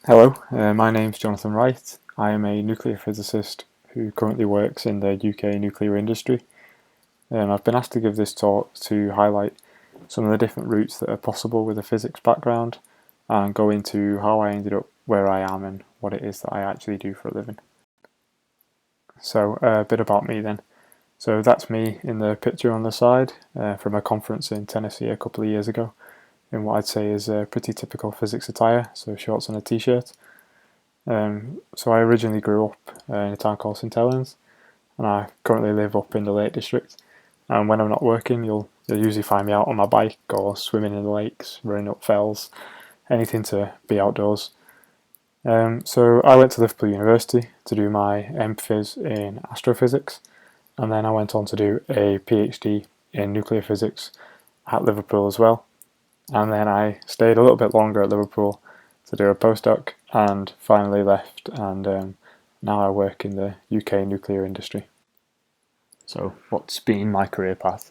Hello, my name's Jonathan Wright. I am a nuclear physicist who currently works in the UK nuclear industry. I've been asked to give this talk to highlight some of the different routes that are possible with a physics background and go into how I ended up where I am and what it is that I actually do for a living. So, a bit about me then. So, that's me in the picture on the side from a conference in Tennessee a couple of years ago in what I'd say is a pretty typical physics attire, so shorts and a t-shirt. So I originally grew up in a town called St Helens, and I currently live up in the Lake District. And when I'm not working, you'll usually find me out on my bike or swimming in the lakes, running up fells, anything to be outdoors. So I went to Liverpool University to do my MPhys in astrophysics, and then I went on to do a PhD in nuclear physics at Liverpool as well. And then I stayed a little bit longer at Liverpool to do a postdoc and finally left, and now I work in the UK nuclear industry. So what's been my career path?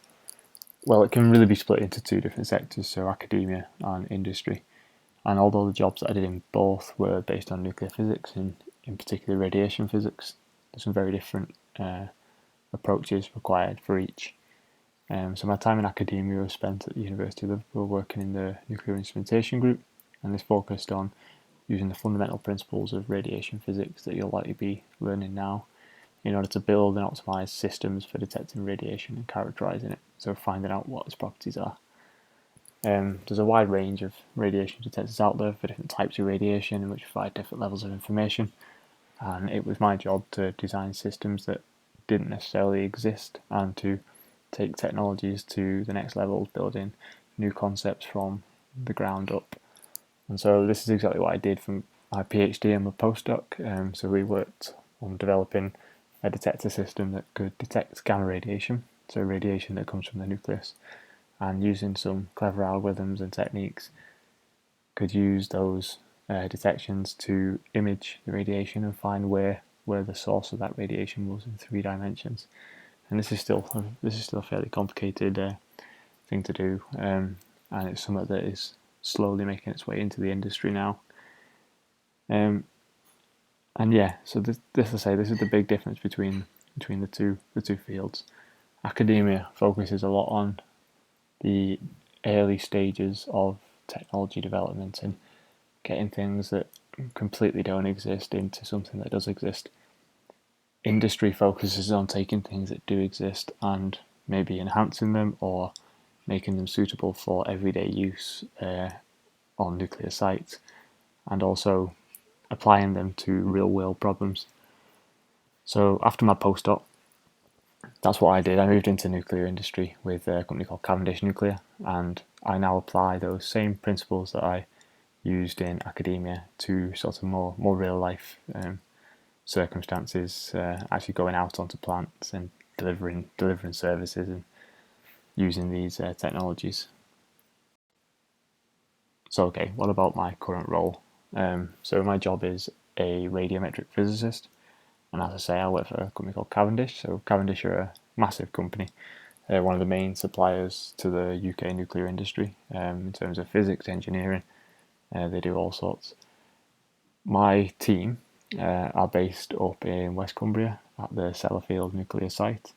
Well, it can really be split into two different sectors, so academia and industry. And although the jobs that I did in both were based on nuclear physics, and in particular radiation physics, there's some very different approaches required for each. So my time in academia was spent at the University of Liverpool working in the nuclear instrumentation group, and this focused on using the fundamental principles of radiation physics that you'll likely be learning now in order to build and optimize systems for detecting radiation and characterizing it, so finding out what its properties are. There's a wide range of radiation detectors out there for different types of radiation, which provide different levels of information, and it was my job to design systems that didn't necessarily exist and to take technologies to the next level, building new concepts from the ground up. And so this is exactly what I did from my PhD and my postdoc. So we worked on developing a detector system that could detect gamma radiation, so radiation that comes from the nucleus, and using some clever algorithms and techniques could use those detections to image the radiation and find where the source of that radiation was in 3 dimensions. And this is still a fairly complicated thing to do, and it's something that is slowly making its way into the industry now. And yeah, so this is the big difference between the two fields. Academia focuses a lot on the early stages of technology development and getting things that completely don't exist into something that does exist. Industry focuses on taking things that do exist and maybe enhancing them or making them suitable for everyday use on nuclear sites, and also applying them to real world problems. So after my postdoc, that's what I did. I moved into nuclear industry with a company called Cavendish Nuclear, and I now apply those same principles that I used in academia to sort of more real life circumstances, actually going out onto plants and delivering services and using these technologies. So okay, what about my current role? So my job is a radiometric physicist, and as I say, I work for a company called Cavendish. So Cavendish are a massive company. They're one of the main suppliers to the UK nuclear industry in terms of physics, engineering. They do all sorts. My team are based up in West Cumbria at the Sellafield nuclear site,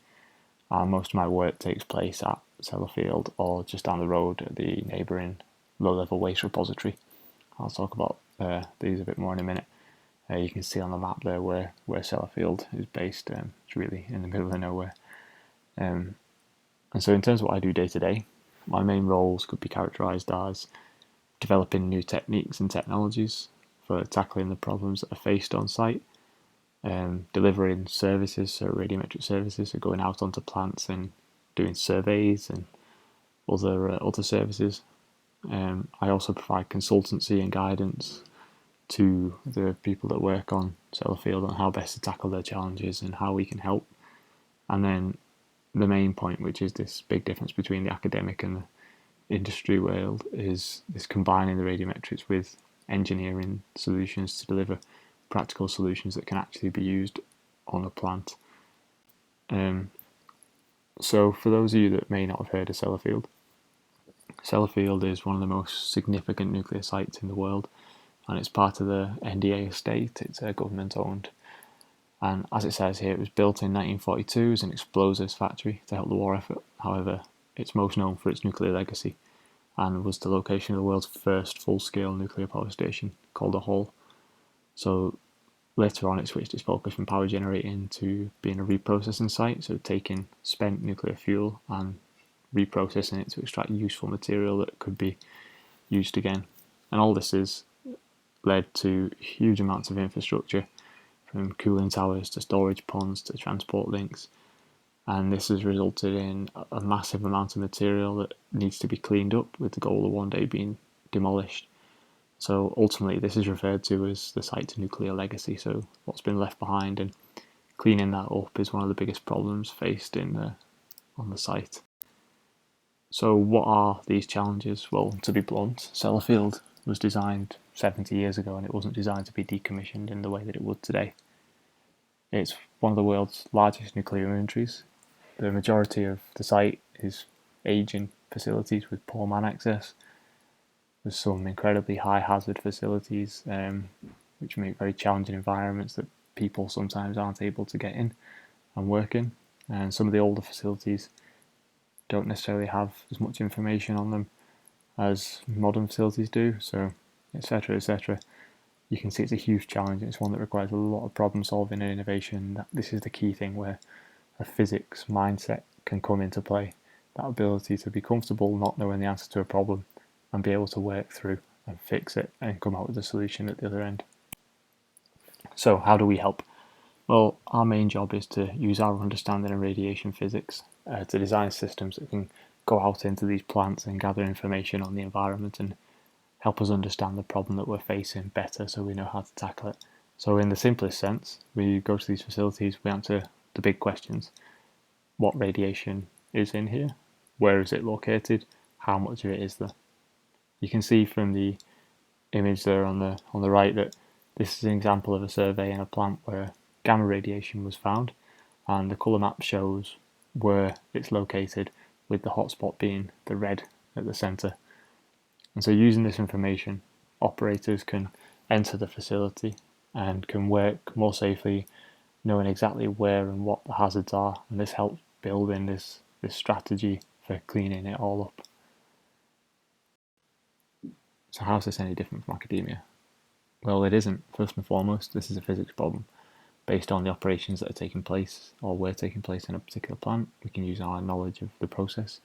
and most of my work takes place at Sellafield or just down the road at the neighbouring low-level waste repository. I'll talk about these a bit more in a minute. You can see on the map there where Sellafield is based. It's really in the middle of nowhere. And so in terms of what I do day to day, my main roles could be characterised as developing new techniques and technologies for tackling the problems that are faced on site, delivering services, so radiometric services, so going out onto plants and doing surveys and other services. I also provide consultancy and guidance to the people that work on Sellafield on how best to tackle their challenges and how we can help. And then the main point, which is this big difference between the academic and the industry world, is this combining the radiometrics with engineering solutions to deliver practical solutions that can actually be used on a plant. So for those of you that may not have heard of Sellafield, Sellafield is one of the most significant nuclear sites in the world. and it's part of the NDA estate. It's government owned, and as it says here, it was built in 1942 as an explosives factory to help the war effort. However, it's most known for its nuclear legacy and was the location of the world's first full-scale nuclear power station, called a Hall. So later on it switched its focus from power generating to being a reprocessing site, so taking spent nuclear fuel and reprocessing it to extract useful material that could be used again. And all this has led to huge amounts of infrastructure, from cooling towers to storage ponds to transport links. And this has resulted in a massive amount of material that needs to be cleaned up, with the goal of one day being demolished. So ultimately this is referred to as the site's nuclear legacy, so what's been left behind, and cleaning that up is one of the biggest problems faced on the site. So what are these challenges? Well, to be blunt, Sellafield was designed 70 years ago and it wasn't designed to be decommissioned in the way that it would today. It's one of the world's largest nuclear inventories. The majority of the site is aging facilities with poor man access. There's some incredibly high hazard facilities, which make very challenging environments that people sometimes aren't able to get in and work in. And some of the older facilities don't necessarily have as much information on them as modern facilities do, so etc. etc. You can see it's a huge challenge, and it's one that requires a lot of problem solving and innovation. This is the key thing where a physics mindset can come into play. That ability to be comfortable not knowing the answer to a problem and be able to work through and fix it and come out with a solution at the other end. So how do we help? Well, our main job is to use our understanding of radiation physics to design systems that can go out into these plants and gather information on the environment and help us understand the problem that we're facing better, so we know how to tackle it. So in the simplest sense, we go to these facilities, we answer the big questions. What radiation is in here? Where is it located? How much of it is there? You can see from the image there on the right that this is an example of a survey in a plant where gamma radiation was found, and the colour map shows where it's located, with the hotspot being the red at the centre. And so using this information, operators can enter the facility and can work more safely, knowing exactly where and what the hazards are, and this helps build in this strategy for cleaning it all up. So how is this any different from academia? Well, it isn't. First and foremost, this is a physics problem. Based on the operations that are taking place or were taking place in a particular plant, we can use our knowledge of the process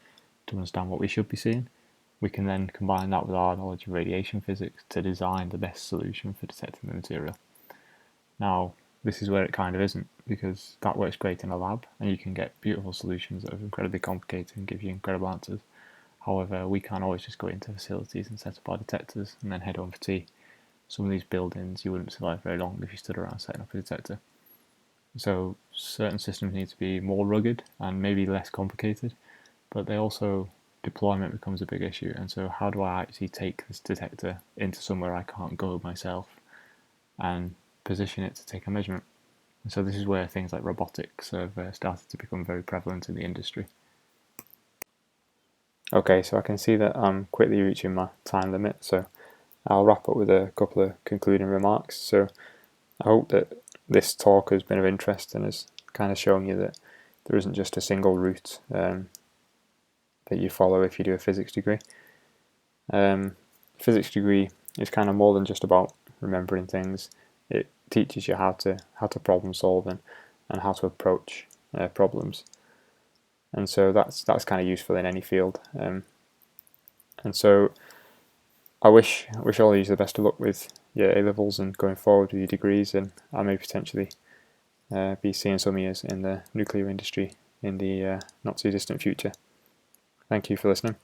to understand what we should be seeing. We can then combine that with our knowledge of radiation physics to design the best solution for detecting the material. Now, this is where it kind of isn't, because that works great in a lab and you can get beautiful solutions that are incredibly complicated and give you incredible answers. However, we can't always just go into facilities and set up our detectors and then head home for tea. Some of these buildings you wouldn't survive very long if you stood around setting up a detector. So certain systems need to be more rugged and maybe less complicated, but they also, deployment becomes a big issue. And so how do I actually take this detector into somewhere I can't go myself and position it to take a measurement? And so this is where things like robotics have started to become very prevalent in the industry. Okay, so I can see that I'm quickly reaching my time limit, so I'll wrap up with a couple of concluding remarks. So I hope that this talk has been of interest and has kind of shown you that there isn't just a single route that you follow if you do a physics degree. Physics degree is kind of more than just about remembering things. It teaches you how to problem solve and how to approach problems. And so that's kind of useful in any field. And so I wish all of you the best of luck with your A-levels and going forward with your degrees, and I may potentially be seeing some of you in the nuclear industry in the not too distant future. Thank you for listening.